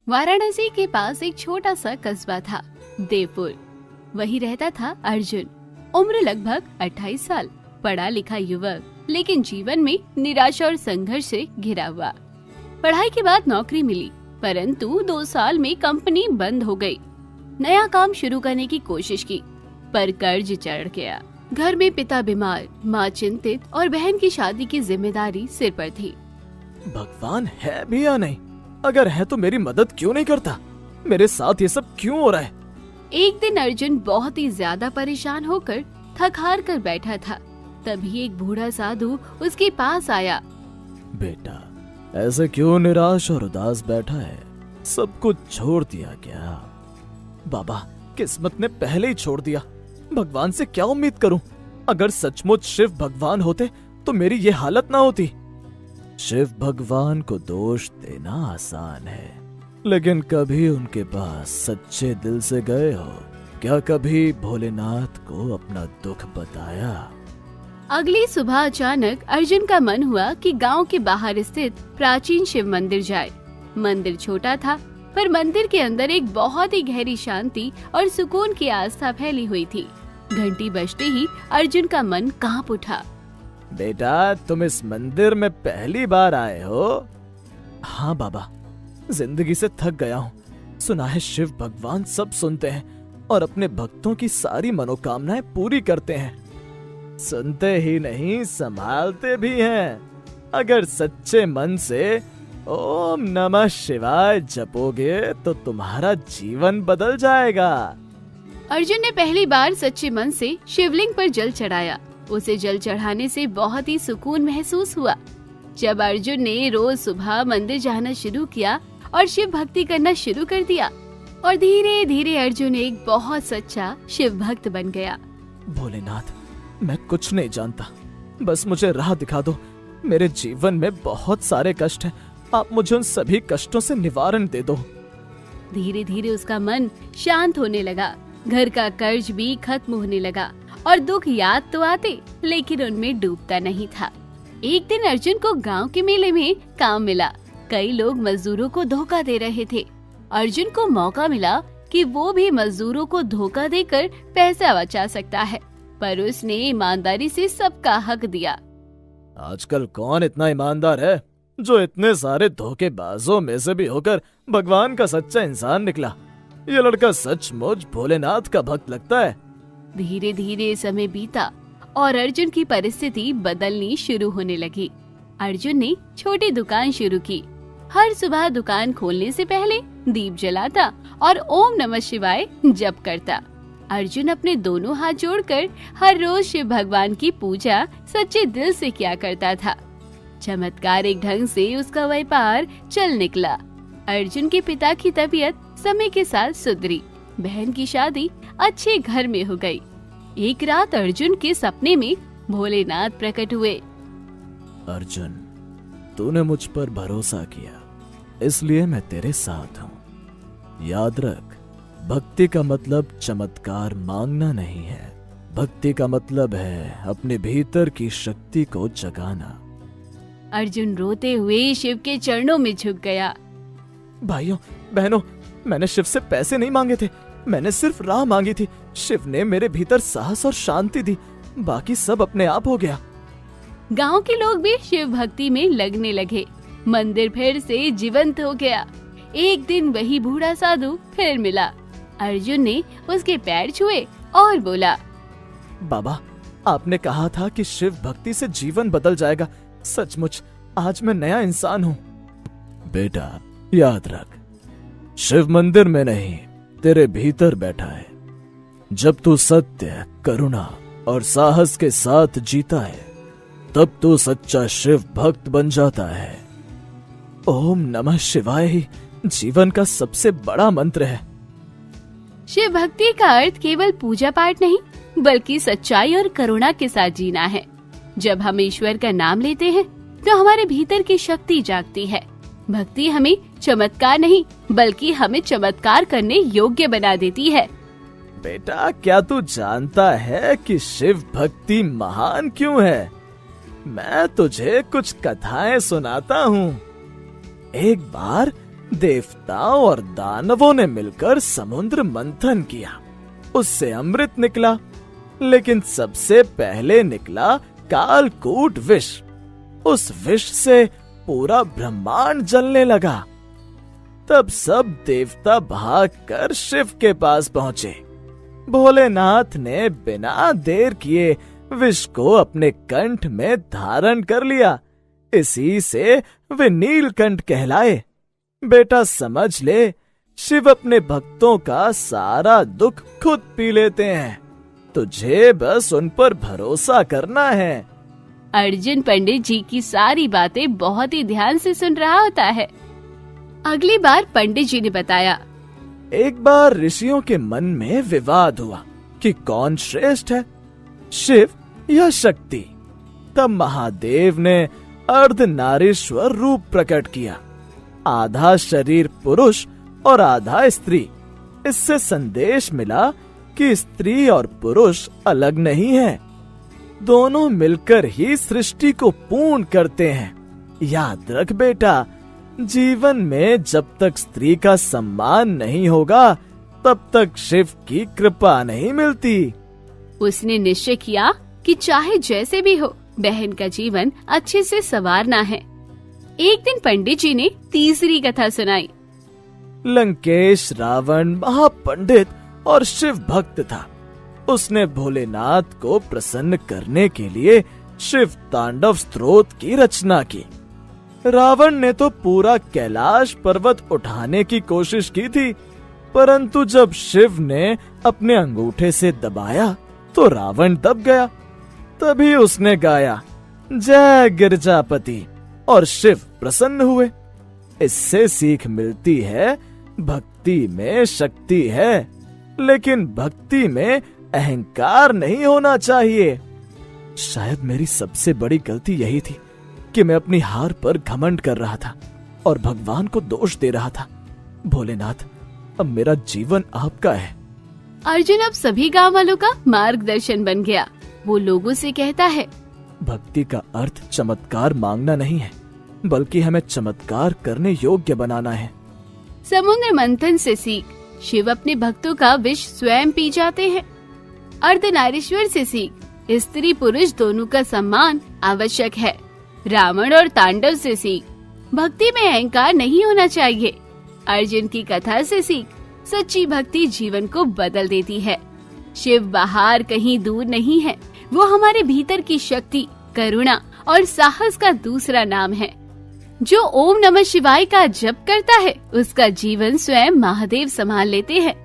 वाराणसी के पास एक छोटा सा कस्बा था, देवपुर। वहीं रहता था अर्जुन। उम्र लगभग 28 साल, पढ़ा लिखा युवक, लेकिन जीवन में निराशा और संघर्ष से घिरा हुआ। पढ़ाई के बाद नौकरी मिली, परंतु 2 साल में कंपनी बंद हो गई। नया काम शुरू करने की कोशिश की, पर कर्ज चढ़ गया। घर में पिता बीमार, माँ चिंतित और बहन की शादी की जिम्मेदारी सिर पर थी। भगवान है भी या नहीं? अगर है तो मेरी मदद क्यों नहीं करता? मेरे साथ ये सब क्यों हो रहा है? एक दिन अर्जुन बहुत ही ज्यादा परेशान होकर थक हार कर बैठा था। तभी एक बूढ़ा साधु उसके पास आया। बेटा, ऐसे क्यों निराश और उदास बैठा है? सब कुछ छोड़ दिया क्या? बाबा, किस्मत ने पहले ही छोड़ दिया। भगवान से क्या उम्मीद करूं? अगर सचमुच शिव भगवान होते तो मेरी ये हालत ना होती। शिव भगवान को दोष देना आसान है, लेकिन कभी उनके पास सच्चे दिल से गए हो? क्या कभी भोलेनाथ को अपना दुख बताया? अगली सुबह अचानक अर्जुन का मन हुआ कि गांव के बाहर स्थित प्राचीन शिव मंदिर जाए। मंदिर छोटा था, पर मंदिर के अंदर एक बहुत ही गहरी शांति और सुकून की आस्था फैली हुई थी। घंटी बजते ही अर्जुन का मन कांप उठा। बेटा, तुम इस मंदिर में पहली बार आए हो? हाँ बाबा, जिंदगी से थक गया हूँ। सुना है शिव भगवान सब सुनते हैं और अपने भक्तों की सारी मनोकामनाएं पूरी करते हैं। सुनते ही नहीं, संभालते भी हैं। अगर सच्चे मन से ओम नमः शिवाय जपोगे तो तुम्हारा जीवन बदल जाएगा। अर्जुन ने पहली बार सच्चे मन से शिवलिंग पर जल चढ़ाया। उसे जल चढ़ाने से बहुत ही सुकून महसूस हुआ। जब अर्जुन ने रोज सुबह मंदिर जाना शुरू किया और शिव भक्ति करना शुरू कर दिया, और धीरे धीरे अर्जुन एक बहुत सच्चा शिव भक्त बन गया। भोलेनाथ, मैं कुछ नहीं जानता, बस मुझे राह दिखा दो। मेरे जीवन में बहुत सारे कष्ट हैं, आप मुझे उन सभी कष्टों से निवारण दे दो। धीरे धीरे उसका मन शांत होने लगा। घर का कर्ज भी खत्म होने लगा और दुख याद तो आते, लेकिन उनमें डूबता नहीं था। एक दिन अर्जुन को गांव के मेले में काम मिला। कई लोग मजदूरों को धोखा दे रहे थे। अर्जुन को मौका मिला कि वो भी मजदूरों को धोखा देकर पैसा बचा सकता है, पर उसने ईमानदारी से सबका हक दिया। आजकल कौन इतना ईमानदार है जो इतने सारे धोखेबाजों में से भी होकर भगवान का सच्चा इंसान निकला? ये लड़का सचमुच भोलेनाथ का भक्त लगता है। धीरे धीरे समय बीता और अर्जुन की परिस्थिति बदलनी शुरू होने लगी। अर्जुन ने छोटी दुकान शुरू की। हर सुबह दुकान खोलने से पहले दीप जलाता और ओम नमः शिवाय जप करता। अर्जुन अपने दोनों हाथ जोड़कर हर रोज शिव भगवान की पूजा सच्चे दिल से किया करता था। चमत्कारिक ढंग से उसका व्यापार चल निकला। अर्जुन के पिता की तबीयत समय के साथ सुधरी। बहन की शादी अच्छे घर में हो गई। एक रात अर्जुन के सपने में भोलेनाथ प्रकट हुए। अर्जुन, तूने मुझ पर भरोसा किया, इसलिए मैं तेरे साथ हूँ। याद रख, भक्ति का मतलब चमत्कार मांगना नहीं है। भक्ति का मतलब है अपने भीतर की शक्ति को जगाना। अर्जुन रोते हुए शिव के चरणों में झुक गया। भाइयों बहनों, मैंने शिव से पैसे नहीं मांगे थे, मैंने सिर्फ राह मांगी थी। शिव ने मेरे भीतर साहस और शांति दी, बाकी सब अपने आप हो गया। गांव के लोग भी शिव भक्ति में लगने लगे। मंदिर फिर से जीवंत हो गया। एक दिन वही बूढ़ा साधु फिर मिला। अर्जुन ने उसके पैर छुए और बोला, बाबा, आपने कहा था कि शिव भक्ति से जीवन बदल जाएगा। सचमुच आज मैं नया इंसान हूँ। बेटा, याद रख, शिव मंदिर में नहीं, तेरे भीतर बैठा है। जब तू सत्य, करुणा और साहस के साथ जीता है, तब तू सच्चा शिव भक्त बन जाता है। ओम नमः शिवाय ही जीवन का सबसे बड़ा मंत्र है। शिव भक्ति का अर्थ केवल पूजा पाठ नहीं, बल्कि सच्चाई और करुणा के साथ जीना है। जब हम ईश्वर का नाम लेते हैं, तो हमारे भीतर की शक्ति जागती है। भक्ति हमें चमत्कार नहीं, बल्कि हमें चमत्कार करने योग्य बना देती है। बेटा, क्या तू जानता है कि शिव भक्ति महान क्यों है? मैं तुझे कुछ कथाएं सुनाता हूँ। एक बार देवताओं और दानवों ने मिलकर समुद्र मंथन किया, उससे अमृत निकला, लेकिन सबसे पहले निकला कालकूट विष। उस विष से पूरा ब्रह्मांड जलने लगा। तब सब देवता भागकर शिव के पास पहुंचे। भोलेनाथ ने बिना देर किए विष को अपने कंठ में धारण कर लिया। इसी से वे नीलकंठ कहलाए। बेटा समझ ले, शिव अपने भक्तों का सारा दुख खुद पी लेते हैं। तुझे बस उन पर भरोसा करना है। अर्जुन पंडित जी की सारी बातें बहुत ही ध्यान से सुन रहा होता है। अगली बार पंडित जी ने बताया, एक बार ऋषियों के मन में विवाद हुआ कि कौन श्रेष्ठ है, शिव या शक्ति। तब महादेव ने अर्धनारीश्वर रूप प्रकट किया, आधा शरीर पुरुष और आधा स्त्री। इससे संदेश मिला कि स्त्री और पुरुष अलग नहीं हैं, दोनों मिलकर ही सृष्टि को पूर्ण करते हैं। याद रख बेटा, जीवन में जब तक स्त्री का सम्मान नहीं होगा, तब तक शिव की कृपा नहीं मिलती। उसने निश्चय किया कि चाहे जैसे भी हो, बहन का जीवन अच्छे से संवारना है। एक दिन पंडित जी ने तीसरी कथा सुनाई। लंकेश रावण महापंडित और शिव भक्त था। उसने भोलेनाथ को प्रसन्न करने के लिए शिव तांडव स्तोत्र की रचना की। रावण ने तो पूरा कैलाश पर्वत उठाने की कोशिश की थी, परंतु जब शिव ने अपने अंगूठे से दबाया तो रावण दब गया। तभी उसने गाया, जय गिरजापति, और शिव प्रसन्न हुए। इससे सीख मिलती है, भक्ति में शक्ति है, लेकिन भक्ति में अहंकार नहीं होना चाहिए। शायद मेरी सबसे बड़ी गलती यही थी कि मैं अपनी हार पर घमंड कर रहा था और भगवान को दोष दे रहा था। भोलेनाथ, अब मेरा जीवन आपका है। अर्जुन अब सभी गांव वालों का मार्गदर्शन बन गया। वो लोगों से कहता है, भक्ति का अर्थ चमत्कार मांगना नहीं है, बल्कि हमें चमत्कार करने योग्य बनाना है। समुद्र मंथन से सीख, शिव अपने भक्तों का विष स्वयं पी जाते हैं। अर्धनारीश्वर से सीख, स्त्री पुरुष दोनों का सम्मान आवश्यक है। रावण और तांडव से सीख, भक्ति में अहंकार नहीं होना चाहिए। अर्जुन की कथा से सीख, सच्ची भक्ति जीवन को बदल देती है। शिव बाहर कहीं दूर नहीं है, वो हमारे भीतर की शक्ति, करुणा और साहस का दूसरा नाम है। जो ओम नमः शिवाय का जप करता है, उसका जीवन स्वयं महादेव संभाल लेते हैं।